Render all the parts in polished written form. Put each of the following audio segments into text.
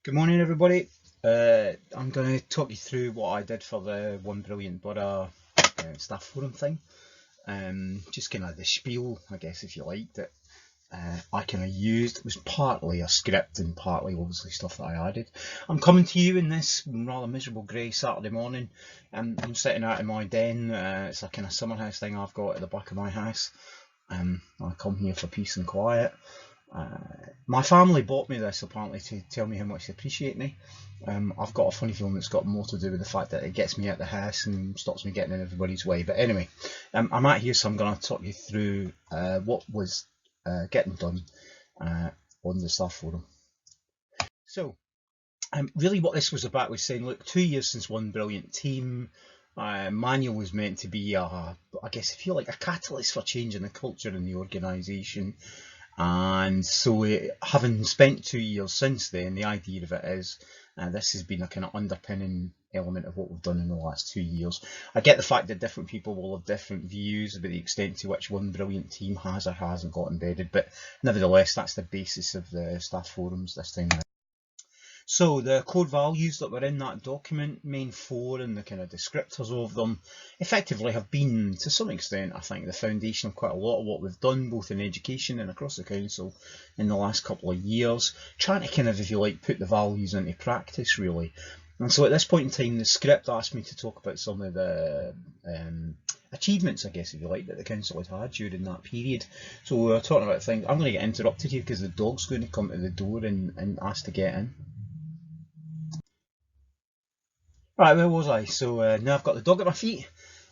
Good morning, everybody. I'm going to talk you through what I did for the One Brilliant Buddha staff forum thing. Just kind of the spiel, I guess, if you like, that I kind of used. It was partly a script and partly obviously stuff that I added. I'm coming to you in this rather miserable grey Saturday morning. I'm sitting out in my den. It's a kind of summer house thing I've got at the back of my house. I come here for peace and quiet. My family bought me this apparently to tell me how much they appreciate me. I've got a funny feeling it's got more to do with the fact that it gets me out of the house and stops me getting in everybody's way. But anyway, I'm out here, so I'm going to talk you through what was getting done on the staff forum. So, really what this was about was saying, look, 2 years since One Brilliant Team. Manual was meant to be, I guess, if you like, a catalyst for change in the culture in the organisation. And so, having spent 2 years since then, the idea of it is this has been a kind of underpinning element of what we've done in the last 2 years. I get the fact that different people will have different views about the extent to which One Brilliant Team has or hasn't got embedded, but nevertheless, that's the basis of the staff forums this time around. So the core values that were in that document, main four and the kind of descriptors of them, effectively have been, to some extent, I think, the foundation of quite a lot of what we've done, both in education and across the council in the last couple of years, trying to kind of, if you like, put the values into practice, really. And so at this point in time, the script asked me to talk about some of the achievements, I guess, if you like, that the council has had during that period. So we're talking about things. I'm going to get interrupted here because the dog's going to come to the door and ask to get in. Right, where was I? So now I've got the dog at my feet.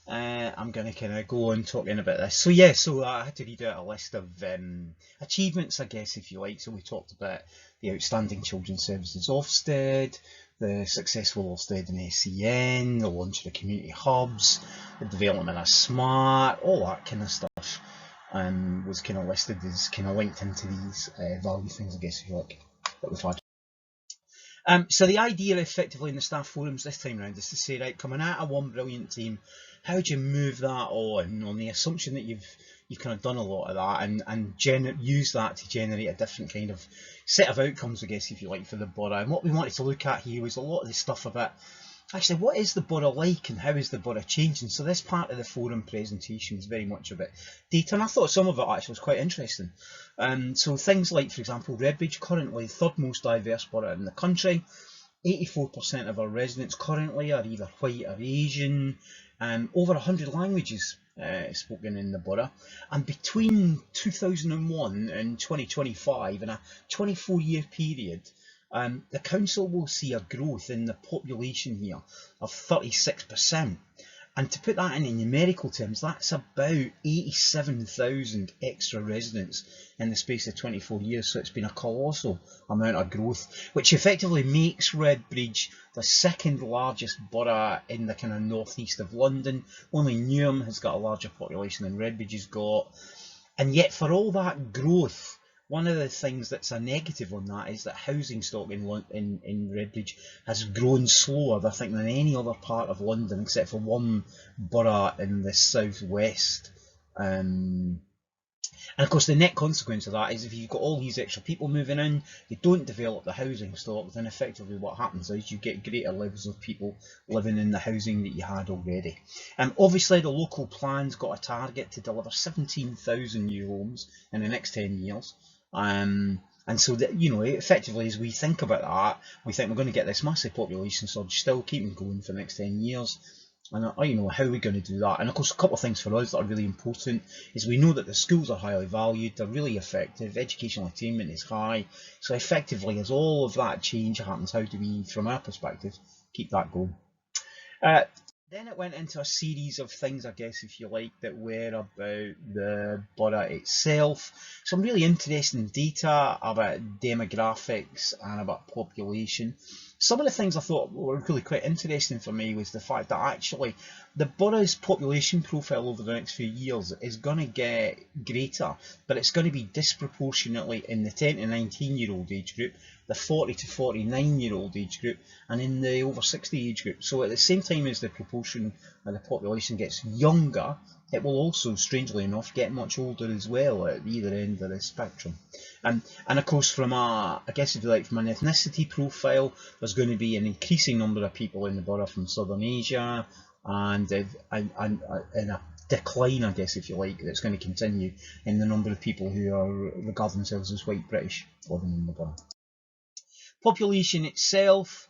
I'm going to kind of go on talking about this. So yeah, so I had to read out a list of achievements, I guess, if you like. So we talked about the Outstanding Children's Services Ofsted, the successful Ofsted and SEN, the launch of the community hubs, the development of SMART, all that kind of stuff was kind of listed as kind of linked into these value things, I guess, if you like, that we've had. So the idea effectively in the staff forums this time around is to say, right, coming out of One Brilliant Team, how do you move that on the assumption that you've kind of done a lot of that and use that to generate a different kind of set of outcomes, I guess, if you like, for the borough. And what we wanted to look at here was a lot of the stuff about, actually, what is the borough like and how is the borough changing? So this part of the forum presentation is very much about data, and I thought some of it actually was quite interesting. So things like, for example, Redbridge, currently the third most diverse borough in the country. 84% of our residents currently are either white or Asian. Over 100 languages spoken in the borough. And between 2001 and 2025, in a 24-year period, the council will see a growth in the population here of 36%. And to put that in numerical terms, that's about 87,000 extra residents in the space of 24 years. So it's been a colossal amount of growth, which effectively makes Redbridge the second largest borough in the kind of northeast of London. Only Newham has got a larger population than Redbridge has got. And yet for all that growth, one of the things that's a negative on that is that housing stock in Redbridge has grown slower, I think, than any other part of London, except for one borough in the southwest. And of course, the net consequence of that is if you've got all these extra people moving in, you don't develop the housing stock, then effectively what happens is you get greater levels of people living in the housing that you had already. Obviously, the local plan's got a target to deliver 17,000 new homes in the next 10 years. And so that, effectively, as we think about that, we think we're going to get this massive population surge still keeping going for the next 10 years. And how are we going to do that? And of course, a couple of things for us that are really important is we know that the schools are highly valued, they're really effective, educational attainment is high. So effectively, as all of that change happens, how do we, from our perspective, keep that going? Then it went into a series of things, I guess, if you like, that were about the borough itself. Some really interesting data about demographics and about population. Some of the things I thought were really quite interesting for me was the fact that actually the borough's population profile over the next few years is going to get greater, but it's going to be disproportionately in the 10 to 19-year-old age group the 40 to 49-year-old age group and in the over 60 age group. So at the same time as the proportion of the population gets younger, it will also, strangely enough, get much older as well at either end of the spectrum. And of course, from I guess if you like, from an ethnicity profile, there's going to be an increasing number of people in the borough from Southern Asia, and a decline, I guess, if you like, that's going to continue in the number of people who regard themselves as white British living in the borough. Population itself,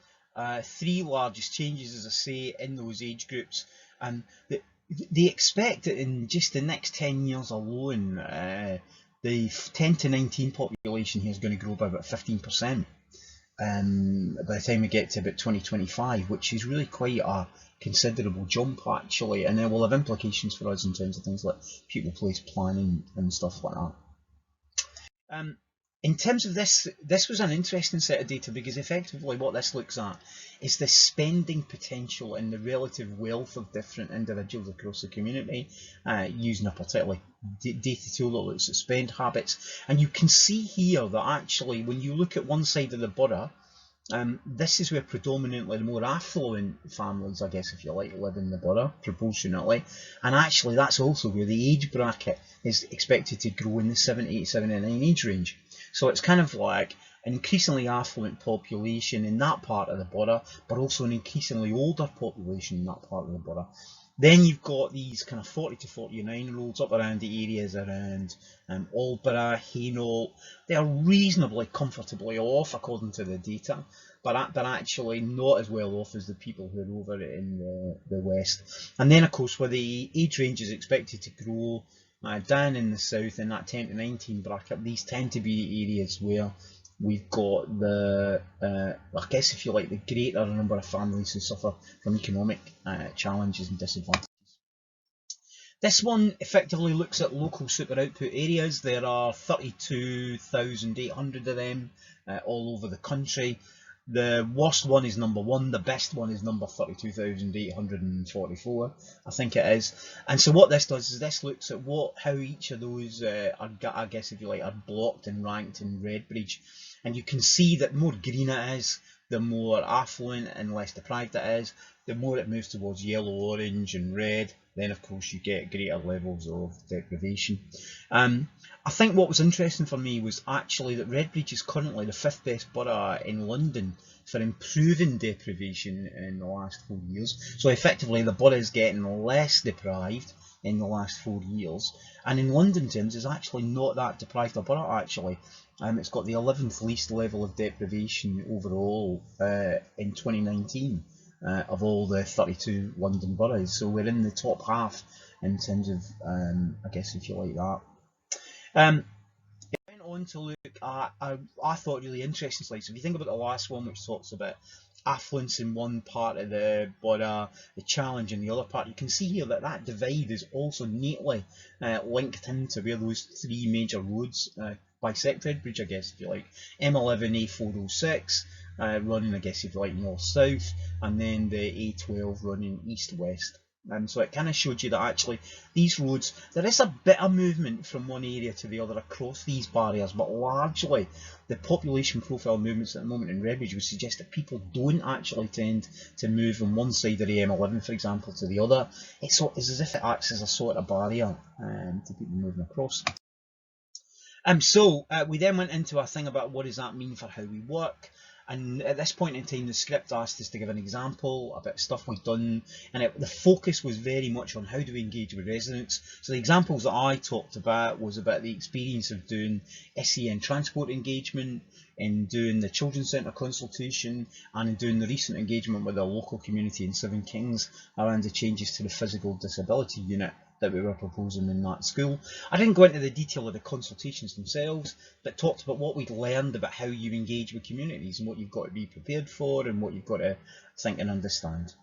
three largest changes, as I say, in those age groups, and they expect that in just the next 10 years alone, the 10 to 19 population here is going to grow by about 15%. By the time we get to about 2025, which is really quite a considerable jump actually, and it will have implications for us in terms of things like pupil place planning and stuff like that. In terms of this was an interesting set of data because effectively what this looks at is the spending potential and the relative wealth of different individuals across the community using a particular data tool that looks at spend habits. And you can see here that actually when you look at one side of the borough, this is where predominantly the more affluent families, I guess if you like, live in the borough proportionately, and actually that's also where the age bracket is expected to grow in the 70, 79 age range. So it's kind of like an increasingly affluent population in that part of the borough, but also an increasingly older population in that part of the borough. Then you've got these kind of 40 to 49-year-olds up around the areas around Aldborough, Hainault. They are reasonably comfortably off according to the data, but actually not as well off as the people who are over in the west. And then of course where the age range is expected to grow down in the south in that 10 to 19 bracket, these tend to be areas where we've got the, I guess if you like, the greater number of families who suffer from economic challenges and disadvantages. This one effectively looks at local super output areas. There are 32,800 of them all over the country. The worst one is number 1, the best one is number 32,844, I think it is. And so what this does is this looks at how each of those are, I guess if you like, are blocked and ranked in Redbridge. And you can see that the more green it is, the more affluent and less deprived it is, the more it moves towards yellow, orange and red, then of course you get greater levels of deprivation. I think what was interesting for me was actually that Redbridge is currently the 5th best borough in London for improving deprivation in the last 4 years. So effectively the borough is getting less deprived in the last 4 years, and in London terms is actually not that deprived a borough actually. It's got the 11th least level of deprivation overall in 2019 of all the 32 London boroughs. So we're in the top half in terms of, I guess if you like that. It went on to look at, I thought, really interesting slides. So if you think about the last one, which talks about affluence in one part of the borough, the challenge in the other part, you can see here that that divide is also neatly linked into where those three major roads bisect Redbridge, I guess if you like. M11, A406 running, I guess if you like, north-south, and then the A12 running east-west. So it kind of showed you that actually these roads, there is a bit of movement from one area to the other across these barriers, but largely the population profile movements at the moment in Redbridge would suggest that people don't actually tend to move from one side of the M11, for example, to the other. It's as if it acts as a sort of barrier to people moving across. So we then went into a thing about what does that mean for how we work. And at this point in time, the script asked us to give an example about stuff we've done, and the focus was very much on how do we engage with residents. So the examples that I talked about was about the experience of doing SEN transport engagement, in doing the Children's Centre consultation, and in doing the recent engagement with the local community in Seven Kings around the changes to the physical disability unit that we were proposing in that school. I didn't go into the detail of the consultations themselves, but talked about what we'd learned about how you engage with communities and what you've got to be prepared for and what you've got to think and understand.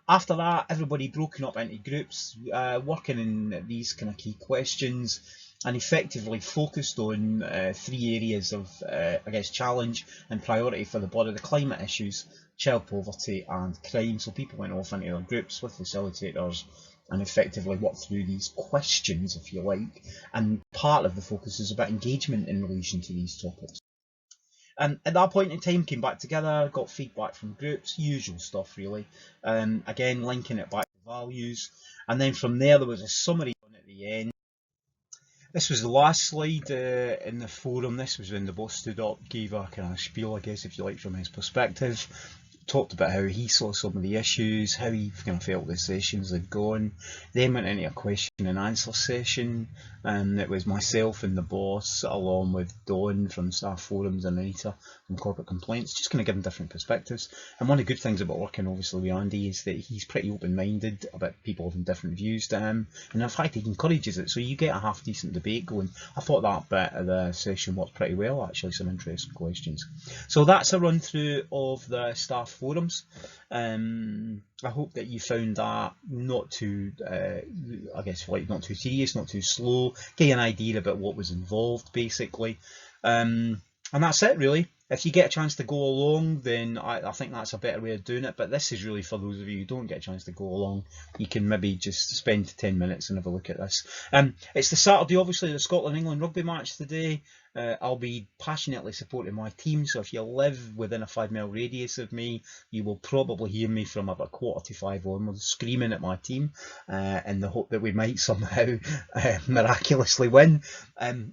After that, everybody broken up into groups, working in these kind of key questions, and effectively focused on three areas of, I guess, challenge and priority for the borough: the climate issues, child poverty and crime. So people went off into their groups with facilitators and effectively worked through these questions, if you like, and part of the focus is about engagement in relation to these topics. And at that point in time, came back together, got feedback from groups, usual stuff really. Again, linking it back to values. And then from there was a summary on at the end. This was the last slide in the forum. This was when the boss stood up, gave a kind of spiel, I guess, if you like, from his perspective. Talked about how he saw some of the issues, how he kind of felt the sessions had gone. Then went into a question and answer session, and it was myself and the boss, along with Dawn from Staff Forums and Anita from Corporate Complaints, just kind of giving different perspectives. And one of the good things about working, obviously, with Andy is that he's pretty open-minded about people having different views to him, and in fact, he encourages it, so you get a half-decent debate going. I thought that bit of the session worked pretty well, actually, some interesting questions. So that's a run-through of the Staff Forums. I hope that you found that not too, I guess, like not too tedious, not too slow. Get an idea about what was involved, basically. And that's it, really. If you get a chance to go along, then I think that's a better way of doing it. But this is really for those of you who don't get a chance to go along. You can maybe just spend 10 minutes and have a look at this. It's the Saturday, obviously, the Scotland-England rugby match today. I'll be passionately supporting my team, so if you live within a 5-mile radius of me, you will probably hear me from about 4:45 onwards screaming at my team in the hope that we might somehow miraculously win.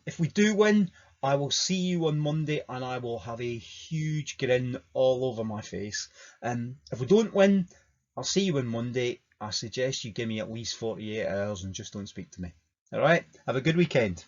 If we do win, I will see you on Monday and I will have a huge grin all over my face. If we don't win, I'll see you on Monday. I suggest you give me at least 48 hours and just don't speak to me. Alright, have a good weekend.